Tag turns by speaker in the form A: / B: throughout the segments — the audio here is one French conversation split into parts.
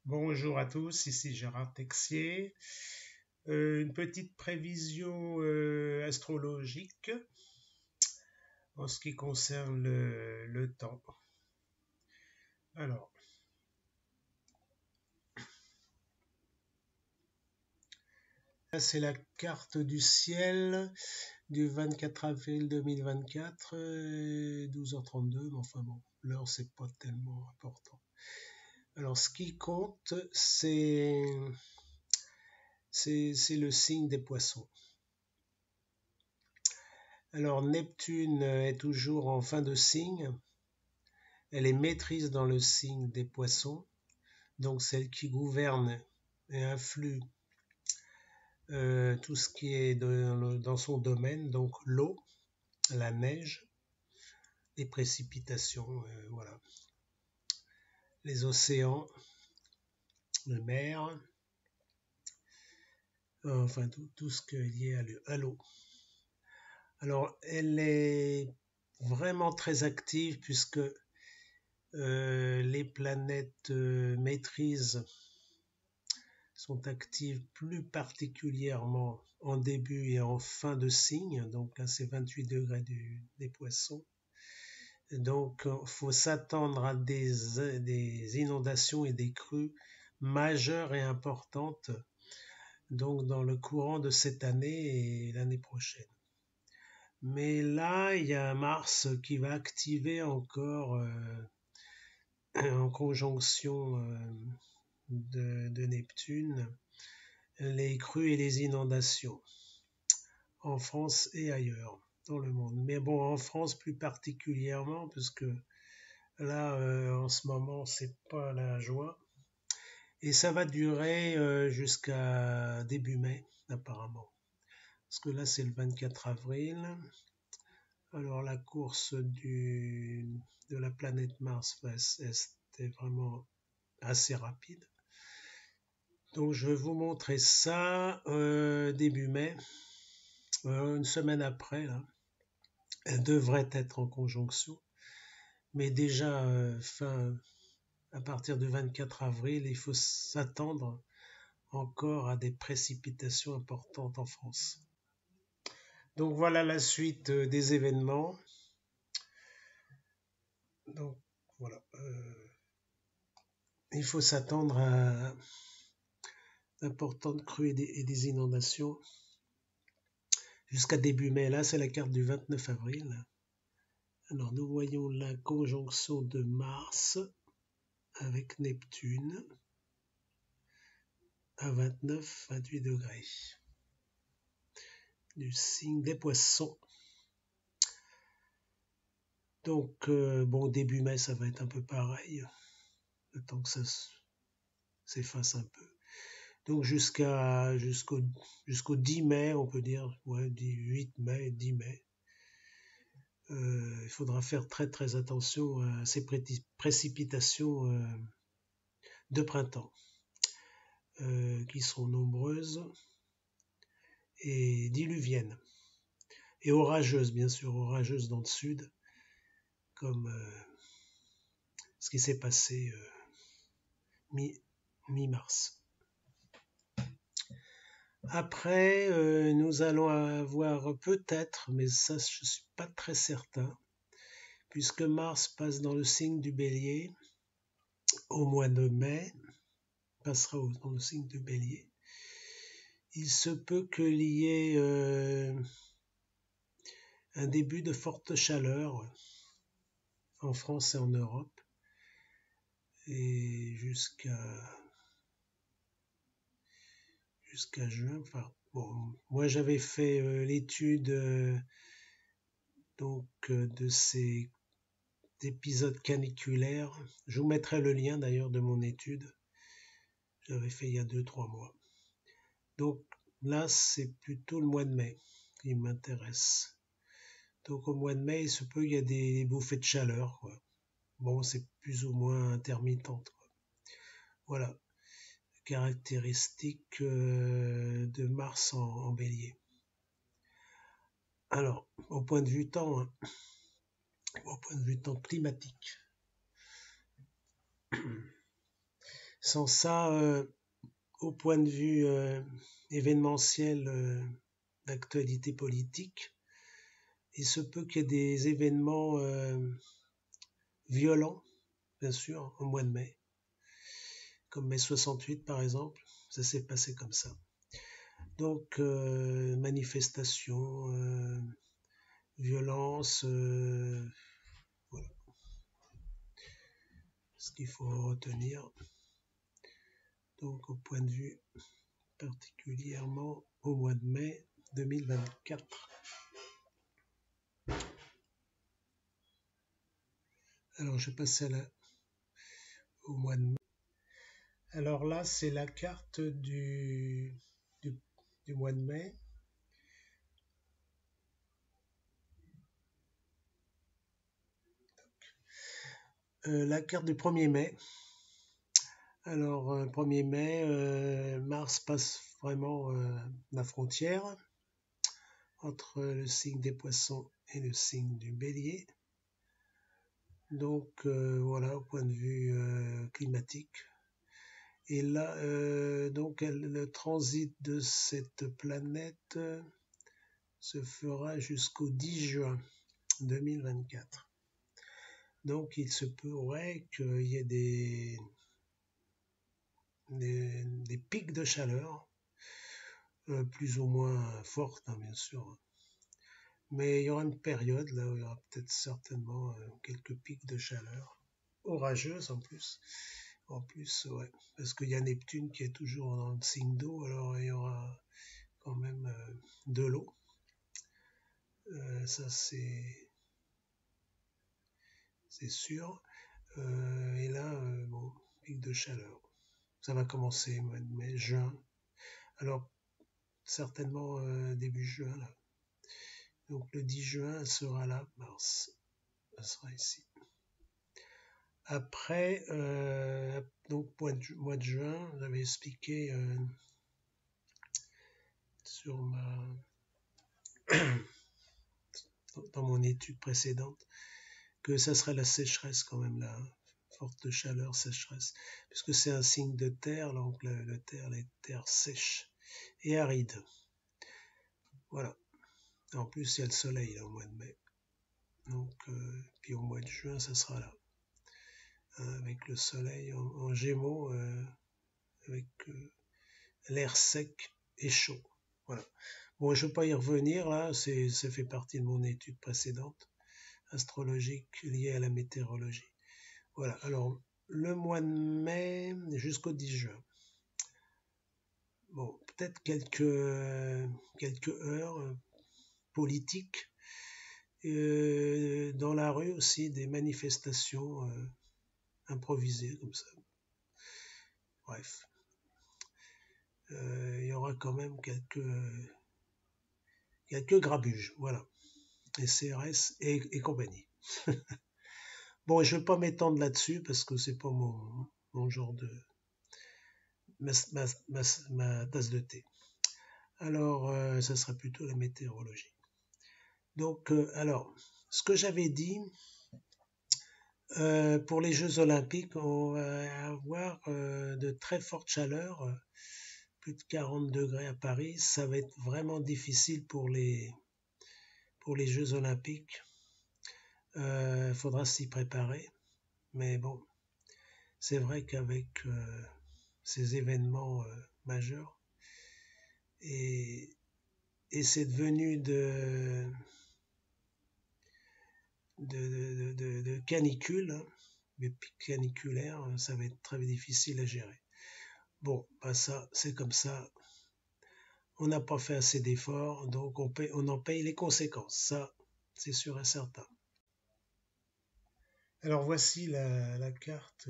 A: Bonjour à tous, ici Gérard Texier. Une petite prévision astrologique en ce qui concerne le temps. Alors, là c'est la carte du ciel du 24 avril 2024, 12h32, mais enfin bon, l'heure c'est pas tellement important. Alors ce qui compte, c'est le signe des poissons. Alors Neptune est toujours en fin de signe. Elle est maîtrise dans le signe des poissons, donc celle qui gouverne et influe tout ce qui est dans son domaine, donc l'eau, la neige, les précipitations, voilà, les océans, les mers, enfin tout ce qui est lié à l'eau. Alors elle est vraiment très active puisque les planètes maîtrisent sont actives plus particulièrement en début et en fin de signe, donc là c'est 28 degrés des poissons. Donc il faut s'attendre à des inondations et des crues majeures et importantes donc dans le courant de cette année et l'année prochaine. Mais là, il y a Mars qui va activer encore en conjonction de Neptune les crues et les inondations en France et ailleurs dans le monde. Mais bon, en France plus particulièrement, parce que là, en ce moment, c'est pas la joie. Et ça va durer jusqu'à début mai, apparemment. Parce que là, c'est le 24 avril. Alors, la course de la planète Mars était vraiment assez rapide. Donc, je vais vous montrer ça début mai. Une semaine après, là, elle devrait être en conjonction. Mais déjà, à partir du 24 avril, il faut s'attendre encore à des précipitations importantes en France. Donc voilà la suite des événements. Donc voilà, il faut s'attendre à d'importantes crues et des inondations jusqu'à début mai. Là, c'est la carte du 29 avril. Alors nous voyons la conjonction de Mars avec Neptune à 29-28 degrés du signe des poissons. Donc, bon, début mai, ça va être un peu pareil, le temps que ça s'efface un peu. Donc, jusqu'au 10 mai, on peut dire, ouais, 8 mai, 10 mai. Il faudra faire très très attention à ces précipitations de printemps, qui sont nombreuses et diluviennes. Et orageuses, bien sûr, orageuses dans le sud, comme ce qui s'est passé mi-mars. Après, nous allons avoir peut-être, mais ça je ne suis pas très certain, puisque Mars passe dans le signe du Bélier au mois de mai, passera dans le signe du Bélier. Il se peut qu'il y ait un début de forte chaleur en France et en Europe, et jusqu'à juin. Enfin, bon, moi j'avais fait l'étude de ces épisodes caniculaires. Je vous mettrai le lien d'ailleurs de mon étude. J'avais fait il y a 2-3 mois. Donc là, c'est plutôt le mois de mai qui m'intéresse. Donc au mois de mai, il se peut qu'il y ait des bouffées de chaleur, quoi. Bon, c'est plus ou moins intermittente, quoi. Voilà, caractéristiques de Mars en Bélier. Alors, au point de vue temps, hein, au point de vue temps climatique, Sans ça, au point de vue événementiel d'actualité politique, il se peut qu'il y ait des événements violents, bien sûr, au mois de mai, comme mai 68 par exemple. Ça s'est passé comme ça. Donc, manifestations, violence, voilà ce qu'il faut retenir. Donc, au point de vue particulièrement au mois de mai 2024. Alors, je passe au mois de mai. Alors là, c'est la carte du mois de mai. La carte du 1er mai. Alors, 1er mai, Mars passe vraiment la frontière entre le signe des poissons et le signe du bélier. Donc, voilà, au point de vue climatique. Et là, donc, le transit de cette planète se fera jusqu'au 10 juin 2024. Donc, il se pourrait qu'il y ait des pics de chaleur, plus ou moins fortes, hein, bien sûr. Mais il y aura une période là où il y aura peut-être certainement quelques pics de chaleur, orageuses en plus. En plus, ouais, parce qu'il y a Neptune qui est toujours dans le signe d'eau, alors il y aura quand même de l'eau. Ça, c'est sûr. Et là, bon, pic de chaleur. Ça va commencer mois de mai, juin. Alors, certainement début juin, là. Donc, le 10 juin, elle sera là, Mars. Elle sera ici. Après, donc, mois de juin, j'avais expliqué sur dans mon étude précédente que ça serait la sécheresse quand même, la forte chaleur, sécheresse, puisque c'est un signe de terre, donc les terres sèches et arides. Voilà. En plus, il y a le soleil là, au mois de mai. Donc, puis au mois de juin, ça sera là. Avec le soleil en gémeaux, avec l'air sec et chaud. Voilà. Bon, je ne vais pas y revenir là, ça fait partie de mon étude précédente, astrologique liée à la météorologie. Voilà, alors le mois de mai jusqu'au 10 juin. Bon, peut-être quelques heures politiques. Dans la rue aussi, des manifestations improvisées comme ça. Bref. Il y aura quand même quelques grabuges, voilà. Et CRS et compagnie. Bon, je ne vais pas m'étendre là-dessus parce que c'est pas mon genre de ma tasse de thé. Alors, ça sera plutôt la météorologie. Donc, alors, ce que j'avais dit, pour les Jeux Olympiques, on va avoir de très fortes chaleurs, plus de 40 degrés à Paris. Ça va être vraiment difficile pour les Jeux Olympiques. Faudra s'y préparer. Mais bon, c'est vrai qu'avec ces événements majeurs, et c'est devenu de canicule, hein, les pics caniculaires, ça va être très difficile à gérer. Bon, bah ça, c'est comme ça. On n'a pas fait assez d'efforts, donc on en paye les conséquences. Ça, c'est sûr et certain. Alors voici la carte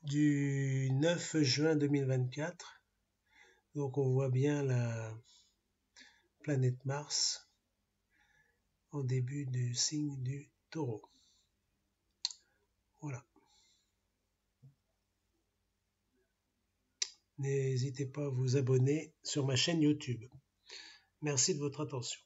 A: du 9 juin 2024. Donc on voit bien la planète Mars au début du signe du Taureau. Voilà. N'hésitez pas à vous abonner sur ma chaîne YouTube. Merci de votre attention.